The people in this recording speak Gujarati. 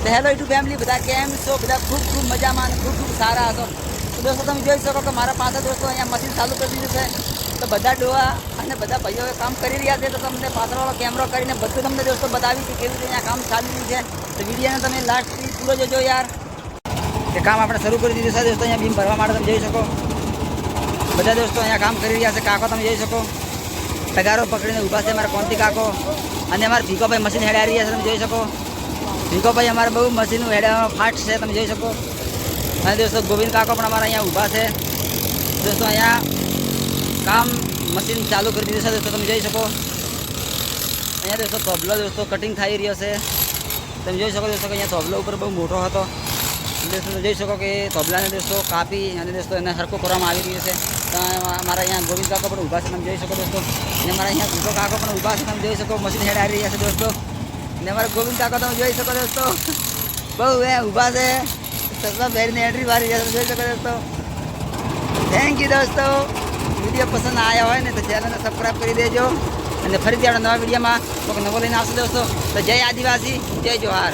તો હેલો યુટ્યુબ ફેમિલી, બધા કેમ છો? બધા ખૂબ ખૂબ મજામાં અને ખૂબ ખૂબ સારા હશો. તો દોસ્તો તમે જોઈ શકો કે મારા પાસે દોસ્તો અહીંયા મશીન ચાલુ કરી દીધું છે. તો બધા ડોહા અને બધા ભાઈઓ કામ કરી રહ્યા છે. તો તમને પાછળવાળો કેમેરો કરીને બધું તમને દોસ્તો બતાવી કે કેવી રીતે અહીંયા કામ ચાલી રહ્યું છે. તો વિડીયોને તમે લાસ્ટ સુધી પૂરો જોજો યાર. એ કામ આપણે શરૂ કરી દીધું છે દોસ્તો. અહીંયા બીમ ભરવા માટે તમે જોઈ શકો બધા દોસ્તો અહીંયા કામ કરી રહ્યા છે. કાકો તમે જોઈ શકો તગારો પકડીને ઊભા છે અમારા કોંતી કાકો, અને અમારા ભીખોભાઈ મશીન હેડા રહ્યા છે. તમે જોઈ શકો ભીખોભાઈ અમારે બહુ મશીનનું હેડાવાનો ફાટ છે. તમે જોઈ શકો. અને દોસ્તો ગોવિંદ કાકો પણ અમારા અહીંયા ઊભા છે. દોસ્તો અહીંયા કામ મશીન ચાલુ કરી દીધું છે દોસ્તો. તમે જોઈ શકો અહીંયા દોસ્તો તબલો દોસ્તો કટિંગ થઈ રહ્યો છે. તમે જોઈ શકો દોસ્તો કે અહીંયા તબલો ઉપર બહુ મોટો હતો દોસ્તો. જોઈ શકો કે તબલાને દોસ્તો કાપી અને દોસ્તો એને સરખો કરવામાં આવી રહ્યો છે. તો મારા અહીંયા ગોવિંદ કાકો પણ ઊભા છે. તમે જોઈ શકો દોસ્તો. અને મારા અહીંયા ભીખો કાકો પણ ઊભા છે. તમે જોઈ શકો મશીન હેડ આવી રહ્યા છે દોસ્તો. અને અમારા ગોવિંદ કાકો તમે જોઈ શકો દોસ્તો બહુ ઊભા છે. સસલા પહેરીને એન્ટ્રી મારી રહ્યા તમે જોઈ શકો દોસ્તો. થેન્ક યુ દોસ્તો. વિડીયો પસંદ આવ્યા હોય ને તો ચેનલને સબસ્ક્રાઈબ કરી દેજો. અને ફરીથી આપણે નવા વિડીયોમાં કોઈ નવો લઈને આવશે દોસ્તો. તો જય આદિવાસી, જય જોહાર.